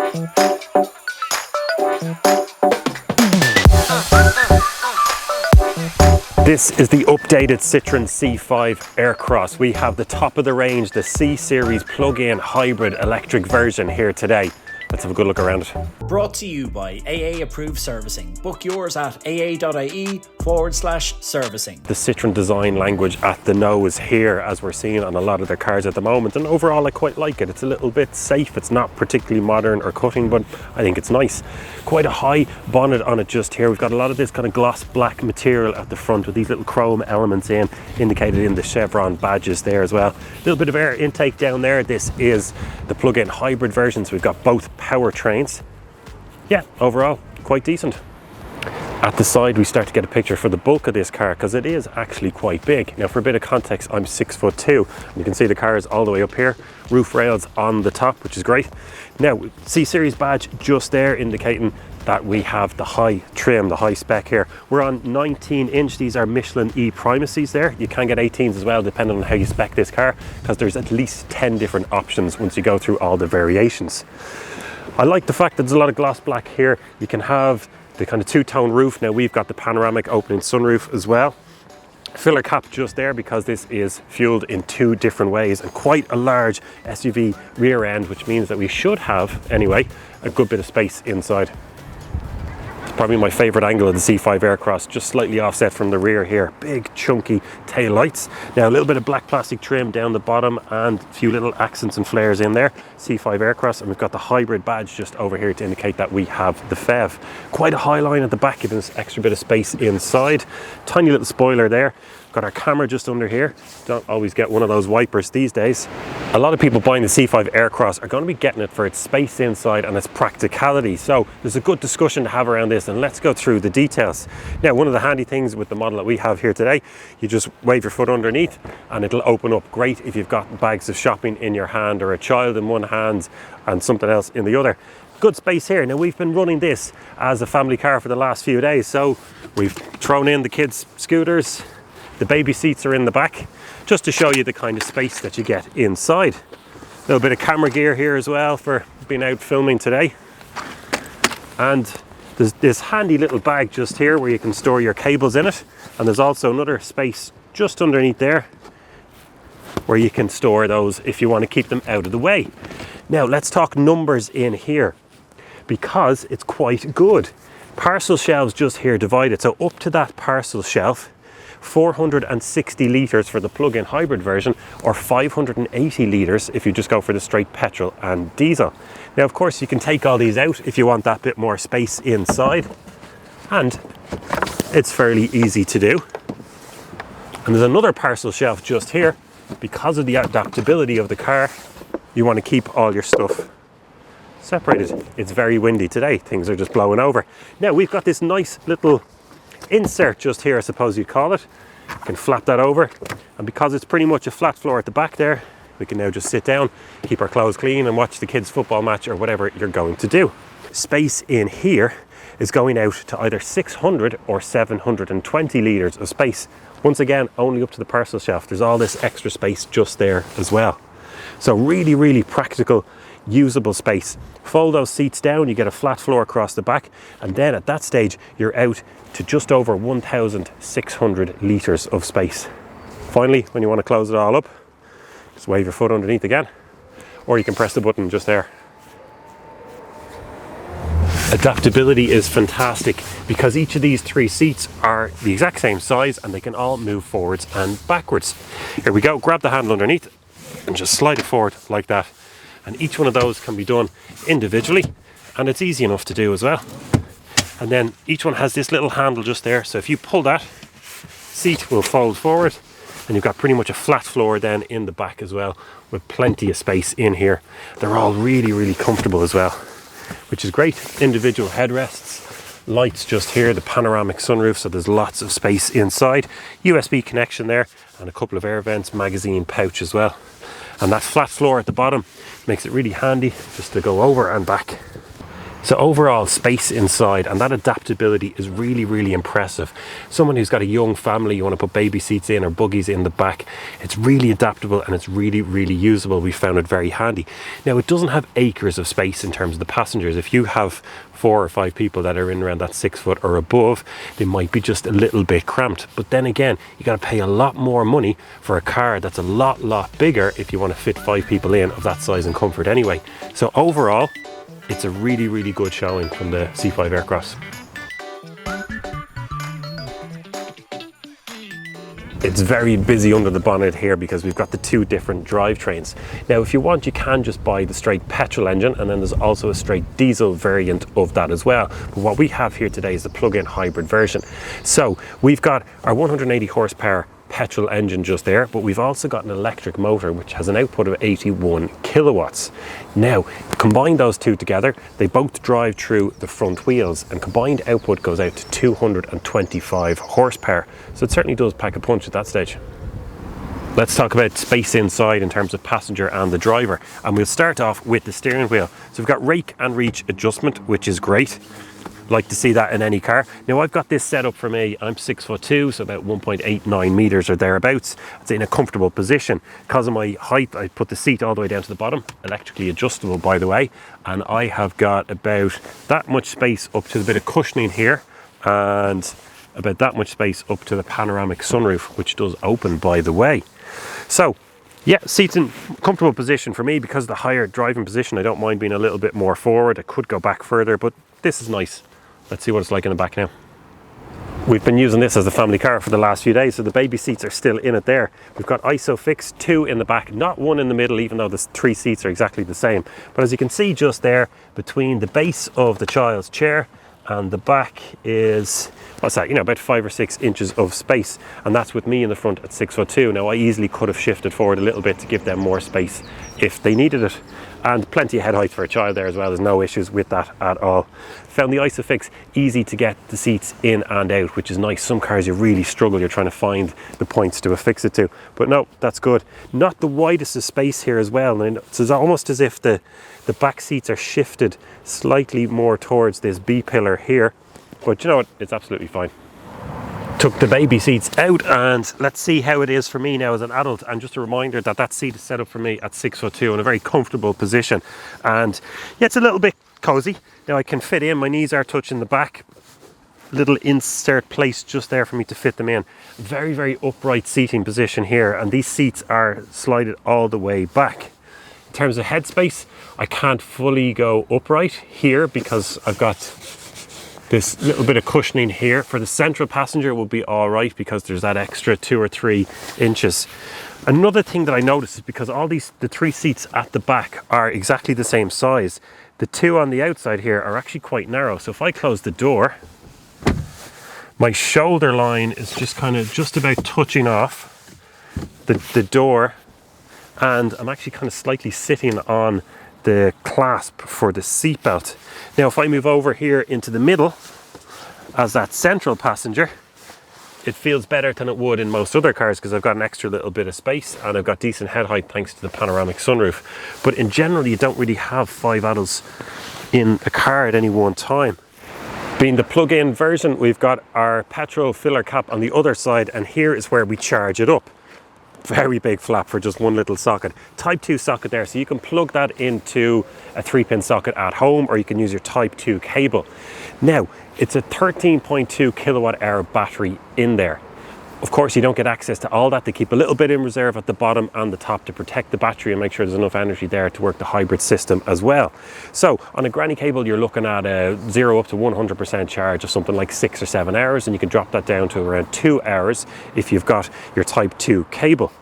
This is the updated Citroen C5 Aircross. We have the top of the range, the C-Series plug-in hybrid electric version here today. Let's have a good look around it. Brought to you by AA Approved Servicing. Book yours at aa.ie/servicing. The Citroen design language at the nose here, as we're seeing on a lot of their cars at the moment, and overall I quite like it. It's a little bit safe. It's not particularly modern or cutting, but I think it's nice. Quite a high bonnet on it just here. We've got a lot of this kind of gloss black material at the front with these little chrome elements indicated in the chevron badges there as well. A little bit of air intake down there. This is the plug-in hybrid version, so we've got both powertrains. Yeah, overall quite decent. At the side we start to get a picture for the bulk of this car, because it is actually quite big. Now for a bit of context, I'm 6'2", and you can see the car is all the way up here, roof rails on the top, which is great. Now C-Series badge just there indicating that we have the high trim, the high spec here. We're on 19-inch, these are Michelin E primacies there. You can get 18s as well depending on how you spec this car, because there's at least 10 different options once you go through all the variations. I like the fact that there's a lot of gloss black here. You can have the kind of two-tone roof. Now we've got the panoramic opening sunroof as well. Filler cap just there because this is fueled in two different ways, and quite a large SUV rear end, which means that we should have, anyway, a good bit of space inside. Probably my favorite angle of the C5 Aircross, just slightly offset from the rear here. Big chunky tail lights. Now a little bit of black plastic trim down the bottom and a few little accents and flares in there. C5 Aircross, and we've got the hybrid badge just over here to indicate that we have the PHEV. Quite a high line at the back, giving us extra bit of space inside. Tiny little spoiler there. Got our camera just under here. Don't always get one of those wipers these days. A lot of people buying the C5 Aircross are going to be getting it for its space inside and its practicality. So there's a good discussion to have around this, and let's go through the details. Now, one of the handy things with the model that we have here today, you just wave your foot underneath and it'll open up. Great if you've got bags of shopping in your hand, or a child in one hand and something else in the other. Good space here. Now we've been running this as a family car for the last few days, so we've thrown in the kids' scooters. The baby seats are in the back, just to show you the kind of space that you get inside. A little bit of camera gear here as well for being out filming today. And there's this handy little bag just here where you can store your cables in it. And there's also another space just underneath there where you can store those if you want to keep them out of the way. Now let's talk numbers in here, because it's quite good. Parcel shelves just here divided, so up to that parcel shelf, 460 litres for the plug-in hybrid version, or 580 litres if you just go for the straight petrol and diesel. Now of course you can take all these out if you want that bit more space inside, and it's fairly easy to do. And there's another parcel shelf just here. Because of the adaptability of the car, you want to keep all your stuff separated. It's very windy today, things are just blowing over. Now we've got this nice little insert just here, I suppose you'd call it. You can flap that over, and because it's pretty much a flat floor at the back there, we can now just sit down, keep our clothes clean and watch the kids' football match or whatever you're going to do. Space in here is going out to either 600 or 720 litres of space. Once again, only up to the parcel shelf. There's all this extra space just there as well. So really, really practical, usable space. Fold those seats down, you get a flat floor across the back, and then at that stage you're out to just over 1,600 litres of space. Finally, when you want to close it all up, just wave your foot underneath again, or you can press the button just there. Adaptability is fantastic because each of these three seats are the exact same size and they can all move forwards and backwards. Here we go, grab the handle underneath and just slide it forward like that. And each one of those can be done individually, and it's easy enough to do as well. And then each one has this little handle just there, so if you pull that, seat will fold forward, and you've got pretty much a flat floor then in the back as well, with plenty of space in here. They're all really, really comfortable as well, which is great. Individual headrests, lights just here, the panoramic sunroof, so there's lots of space inside. USB connection there, and a couple of air vents, magazine pouch as well. And that flat floor at the bottom makes it really handy just to go over and back. So overall space inside, and that adaptability is really, really impressive. Someone who's got a young family, you want to put baby seats in or buggies in the back, it's really adaptable and it's really, really usable. We found it very handy. Now it doesn't have acres of space in terms of the passengers. If you have 4 or 5 people that are in around that 6 foot or above, they might be just a little bit cramped. But then again, you got to pay a lot more money for a car that's a lot bigger if you want to fit 5 people in of that size and comfort anyway. So overall, it's a really, really good showing from the C5 Aircross. It's very busy under the bonnet here because we've got the 2 different drivetrains. Now, if you want, you can just buy the straight petrol engine, and then there's also a straight diesel variant of that as well. But what we have here today is the plug-in hybrid version. So we've got our 180 horsepower petrol engine just there, but we've also got an electric motor which has an output of 81 kilowatts. Now, combine those 2 together, they both drive through the front wheels, and combined output goes out to 225 horsepower. So it certainly does pack a punch at that stage. Let's talk about space inside in terms of passenger and the driver, and we'll start off with the steering wheel. So we've got rake and reach adjustment, which is great. Like to see that in any car. Now I've got this set up for me. I'm 6'2", so about 1.89 meters or thereabouts. It's in a comfortable position. Because of my height, I put the seat all the way down to the bottom, electrically adjustable by the way, and I have got about that much space up to the bit of cushioning here, and about that much space up to the panoramic sunroof, which does open by the way. So yeah, seat's in comfortable position for me. Because of the higher driving position, I don't mind being a little bit more forward. I could go back further, but this is nice. Let's see what it's like in the back now. We've been using this as a family car for the last few days, so the baby seats are still in it there. We've got ISOFIX 2 in the back, not 1 in the middle, even though the 3 seats are exactly the same. But as you can see just there, between the base of the child's chair and the back is, what's that, about 5 or 6 inches of space, and that's with me in the front at 6'2". Now I easily could have shifted forward a little bit to give them more space if they needed it, and plenty of head height for a child there as well. There's no issues with that at all. Found the ISOFIX easy to get the seats in and out, which is nice. Some cars you really struggle, you're trying to find the points to affix it to, but no, that's good. Not the widest of space here as well, and it's almost as if the back seats are shifted slightly more towards this B pillar here, but you know what, it's absolutely fine. Took the baby seats out, and let's see how it is for me now as an adult. And just a reminder that that seat is set up for me at 6'2" in a very comfortable position, and yeah, it's a little bit cozy. Now I can fit in, my knees are touching the back, little insert place just there for me to fit them in. Very, very upright seating position here, and these seats are slided all the way back. In terms of headspace, I can't fully go upright here because I've got this little bit of cushioning here. For the central passenger will be all right because there's that extra 2 or 3 inches. Another thing that I noticed is because the 3 seats at the back are exactly the same size, the 2 on the outside here are actually quite narrow. So if I close the door, my shoulder line is just about touching off the door, and I'm actually kind of slightly sitting on the clasp for the seatbelt. Now if I move over here into the middle as that central passenger, it feels better than it would in most other cars because I've got an extra little bit of space and I've got decent head height thanks to the panoramic sunroof. But in general, you don't really have 5 adults in a car at any one time. Being the plug-in version, we've got our petrol filler cap on the other side, and here is where we charge it up. Very big flap for just one little socket. Type 2 socket there, so you can plug that into a 3-pin socket at home, or you can use your Type 2 cable. Now, it's a 13.2 kilowatt hour battery in there. Of course, you don't get access to all that. They keep a little bit in reserve at the bottom and the top to protect the battery and make sure there's enough energy there to work the hybrid system as well. So on a granny cable, you're looking at a 0 up to 100% charge of something like 6 or 7 hours, and you can drop that down to around 2 hours if you've got your Type 2 cable.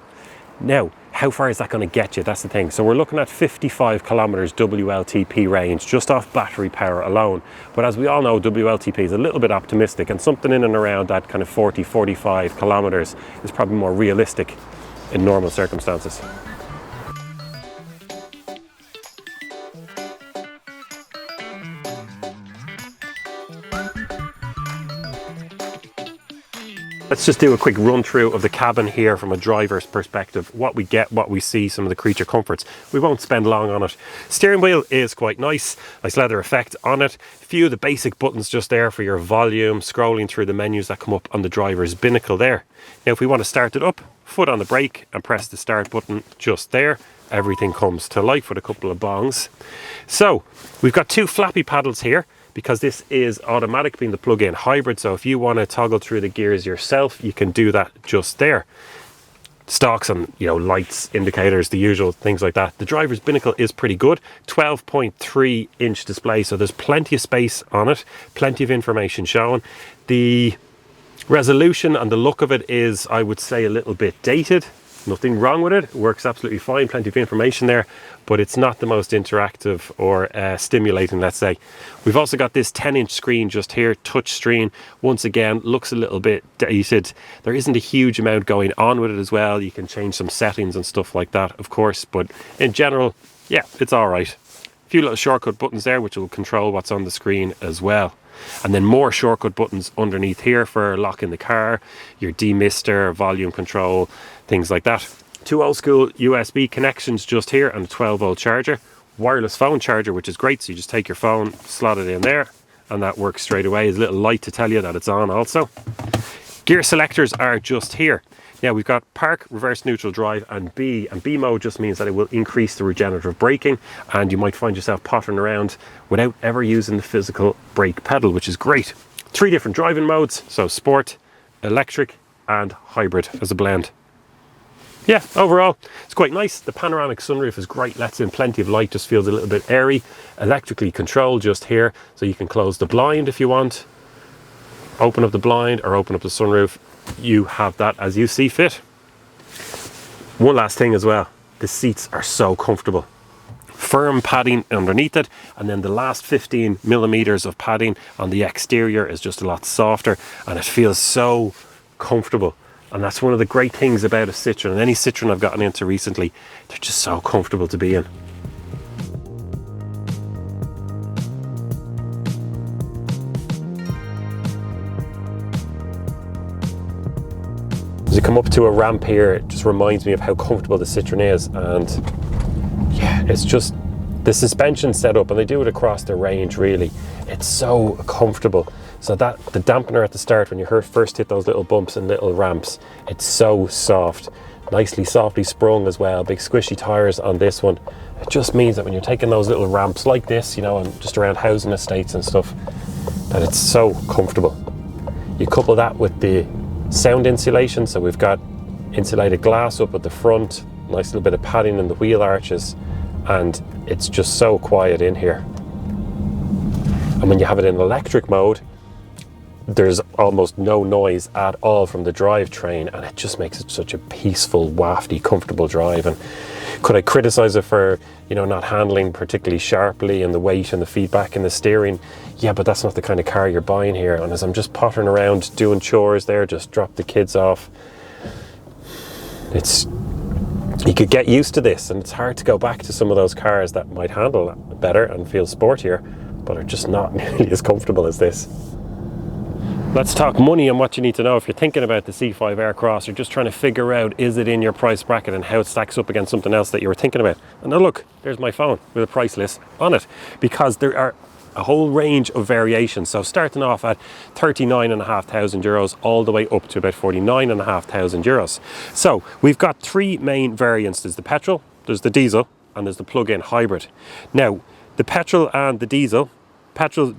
Now, how far is that going to get you? That's the thing. So we're looking at 55 kilometers WLTP range just off battery power alone. But as we all know, WLTP is a little bit optimistic, and something in and around that kind of 40-45 kilometers is probably more realistic in normal circumstances. Let's just do a quick run through of the cabin here from a driver's perspective. What we get, what we see, some of the creature comforts. We won't spend long on it. Steering wheel is quite nice leather effect on it. A few of the basic buttons just there for your volume, scrolling through the menus that come up on the driver's binnacle there. Now if we want to start it up, foot on the brake and press the start button just there. Everything comes to life with a couple of bongs. So we've got two flappy paddles here, because this is automatic being the plug-in hybrid. So if you want to toggle through the gears yourself, you can do that just there. Stalks and, you know, lights, indicators, the usual things like that. The driver's binnacle is pretty good. 12.3 inch display, so there's plenty of space on it, plenty of information shown. The resolution and the look of it is, I would say, a little bit dated. Nothing wrong with it. It works absolutely fine, plenty of information there, but it's not the most interactive or stimulating, let's say. We've also got this 10-inch screen just here, touch screen. Once again, looks a little bit dated. There isn't a huge amount going on with it as well. You can change some settings and stuff like that, of course, but in general, yeah, it's all right. A few little shortcut buttons there, which will control what's on the screen as well. And then more shortcut buttons underneath here for locking the car, your demister, volume control, things like that. Two old school USB connections just here and a 12-volt charger. Wireless phone charger, which is great. So you just take your phone, slot it in there, and that works straight away. There's a little light to tell you that it's on also. Gear selectors are just here. Now we've got park, reverse, neutral, drive and B. And B mode just means that it will increase the regenerative braking, and you might find yourself pottering around without ever using the physical brake pedal, which is great. 3 different driving modes, so sport, electric and hybrid as a blend. Yeah, overall, it's quite nice. The panoramic sunroof is great, lets in plenty of light, just feels a little bit airy. Electrically controlled just here, so you can close the blind if you want, open up the blind or open up the sunroof. You have that as you see fit. One last thing as well, the seats are so comfortable. Firm padding underneath it, and then the last 15 millimeters of padding on the exterior is just a lot softer, and it feels so comfortable. And that's one of the great things about a Citroen, and any Citroen I've gotten into recently, they're just so comfortable to be in. As you come up to a ramp here, it just reminds me of how comfortable the Citroen is, and yeah, it's just the suspension setup, and they do it across the range really. It's so comfortable. So that the dampener at the start, when you first hit those little bumps and little ramps, it's so soft, nicely softly sprung as well. Big squishy tires on this one. It just means that when you're taking those little ramps like this, you know, and just around housing estates and stuff, that it's so comfortable. You couple that with the sound insulation, so we've got insulated glass up at the front, nice little bit of padding in the wheel arches, and it's just so quiet in here. And when you have it in electric mode, there's almost no noise at all from the drivetrain, and it just makes it such a peaceful, wafty, comfortable drive. And could I criticize it for, you know, not handling particularly sharply and the weight and the feedback in the steering? Yeah, but that's not the kind of car you're buying here. And as I'm just pottering around doing chores there, just drop the kids off, you could get used to this, and it's hard to go back to some of those cars that might handle better and feel sportier, but are just not nearly as comfortable as this. Let's talk money and what you need to know if you're thinking about the C5 Aircross, or just trying to figure out, is it in your price bracket and how it stacks up against something else that you were thinking about. And now look, there's my phone with a price list on it, because there are a whole range of variations. So starting off at 39,500 euros all the way up to about 49,500 euros. So we've got 3 main variants. There's the petrol, there's the diesel, and there's the plug-in hybrid. Now, the petrol and the diesel,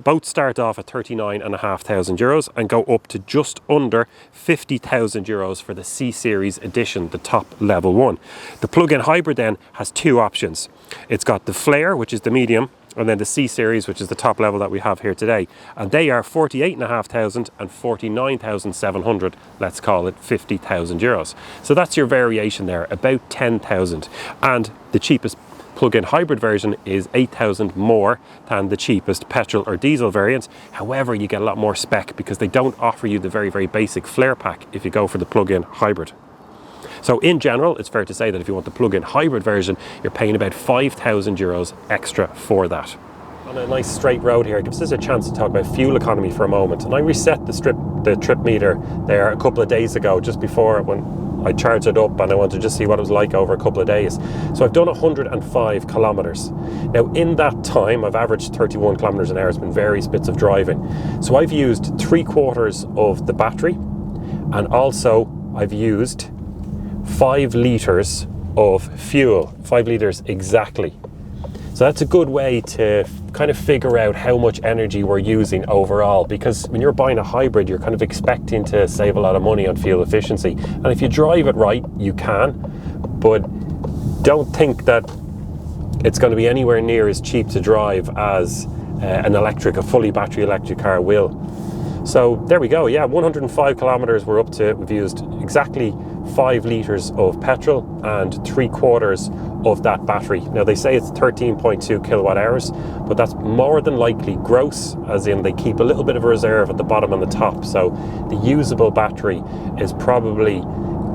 both start off at 39,500 euros and go up to just under 50,000 euros for the C-Series edition, the top level one. The plug-in hybrid then has 2 options. It's got the Flare, which is the medium, and then the C-Series, which is the top level that we have here today. And they are 48,500 and 49,700, let's call it 50,000 euros. So that's your variation there, about 10,000. And the cheapest plug-in hybrid version is 8,000 more than the cheapest petrol or diesel variants. However, you get a lot more spec because they don't offer you the very, very basic flare pack if you go for the plug-in hybrid. So in general, it's fair to say that if you want the plug-in hybrid version, you're paying about 5,000 euros extra for that. On a nice straight road here, it gives us a chance to talk about fuel economy for a moment. And I reset the trip meter there a couple of days ago, just before when I charged it up, and I wanted to just see what it was like over a couple of days. So I've done 105 kilometers. Now in that time, I've averaged 31 kilometers an hour. It's been various bits of driving. So I've used 3/4 of the battery, and also I've used 5 litres of fuel, 5 litres exactly. So that's a good way to kind of figure out how much energy we're using overall, because when you're buying a hybrid, you're kind of expecting to save a lot of money on fuel efficiency. And if you drive it right, you can, but don't think that it's going to be anywhere near as cheap to drive as a fully battery electric car will. So there we go, yeah, 105 kilometers we're up to. We've used exactly 5 litres of petrol and 3/4 of that battery. Now they say it's 13.2 kilowatt hours, but that's more than likely gross, as in they keep a little bit of a reserve at the bottom and the top. So the usable battery is probably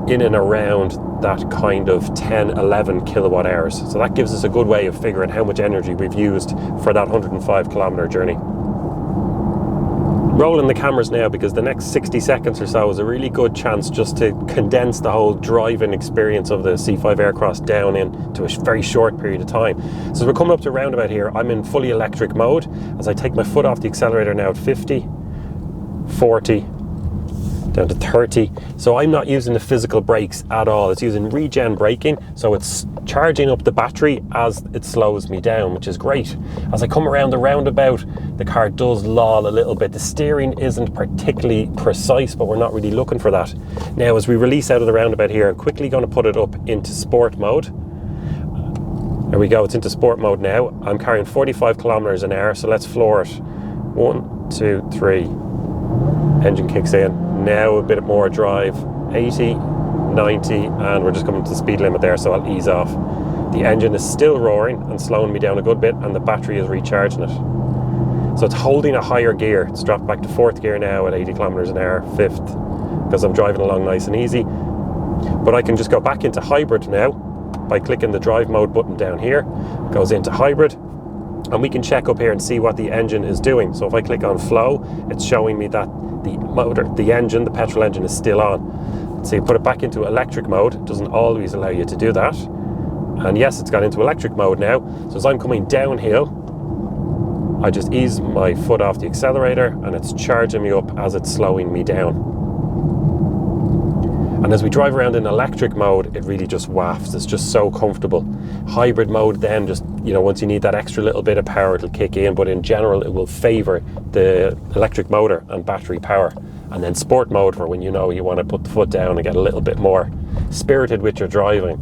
in and around that kind of 10-11 kilowatt hours. So that gives us a good way of figuring how much energy we've used for that 105 kilometer journey. Rolling the cameras now, because the next 60 seconds or so is a really good chance just to condense the whole driving experience of the C5 Aircross down into a very short period of time. So as we're coming up to a roundabout here, I'm in fully electric mode. As I take my foot off the accelerator now at 50, 40, down to 30. So I'm not using the physical brakes at all. It's using regen braking, so it's charging up the battery as it slows me down, which is great. As I come around the roundabout, the car does loll a little bit. The steering isn't particularly precise, but we're not really looking for that. Now, as we release out of the roundabout here, I'm quickly going to put it up into sport mode. There we go, it's into sport mode now. I'm carrying 45 kilometers an hour, so let's floor it. 1, 2, 3. Engine kicks in. Now a bit more drive, 80, 90, and we're just coming to the speed limit there, so I'll ease off. The engine is still roaring and slowing me down a good bit, and the battery is recharging it. So it's holding a higher gear. It's dropped back to 4th gear now at 80 kilometers an hour, 5th, because I'm driving along nice and easy. But I can just go back into hybrid now by clicking the drive mode button down here. It goes into hybrid, and we can check up here and see what the engine is doing. So if I click on flow, it's showing me that the petrol engine is still on. So you put it back into electric mode. It doesn't always allow you to do that. And yes, it's gone into electric mode now. So as I'm coming downhill, I just ease my foot off the accelerator and it's charging me up as it's slowing me down. And as we drive around in electric mode, it really just wafts. It's just so comfortable. Hybrid mode then just, once you need that extra little bit of power, it'll kick in, but in general, it will favor the electric motor and battery power. And then sport mode for when you want to put the foot down and get a little bit more spirited with your driving.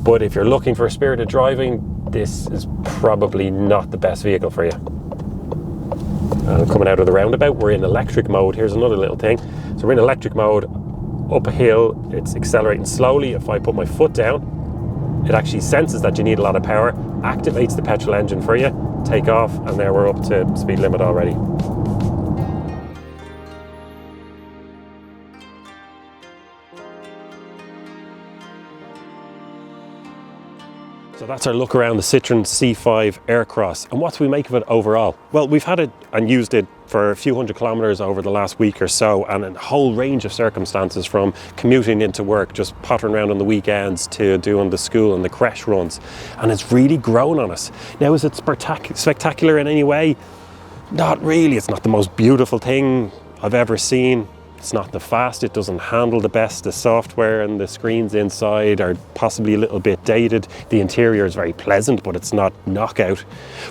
But if you're looking for spirited driving, this is probably not the best vehicle for you. And coming out of the roundabout, we're in electric mode. Here's another little thing. So we're in electric mode. Up a hill, it's accelerating slowly. If I put my foot down, it actually senses that you need a lot of power, activates the petrol engine for you, take off, and there we're up to speed limit already. So that's our look around the Citroen C5 Aircross. And what do we make of it overall? Well, we've had it and used it for a few hundred kilometers over the last week or so, and a whole range of circumstances, from commuting into work, just pottering around on the weekends, to doing the school and the creche runs. And it's really grown on us. Now, is it spectacular in any way? Not really. It's not the most beautiful thing I've ever seen. It's not the fast, it doesn't handle the best. The software and the screens inside are possibly a little bit dated. The interior is very pleasant, but it's not knockout.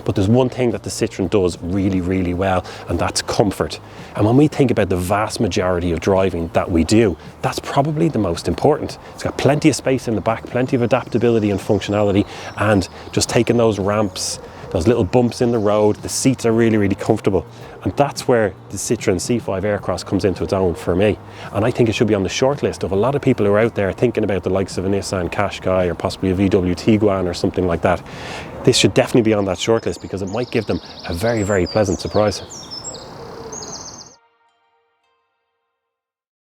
But there's one thing that the Citroen does really, really well, and that's comfort. And when we think about the vast majority of driving that we do, that's probably the most important. It's got plenty of space in the back, plenty of adaptability and functionality, and just taking those ramps, those little bumps in the road, the seats are really, really comfortable. And that's where the Citroen C5 Aircross comes into its own for me. And I think it should be on the short list of a lot of people who are out there thinking about the likes of a Nissan Qashqai or possibly a VW Tiguan or something like that. This should definitely be on that short list because it might give them a very, very pleasant surprise.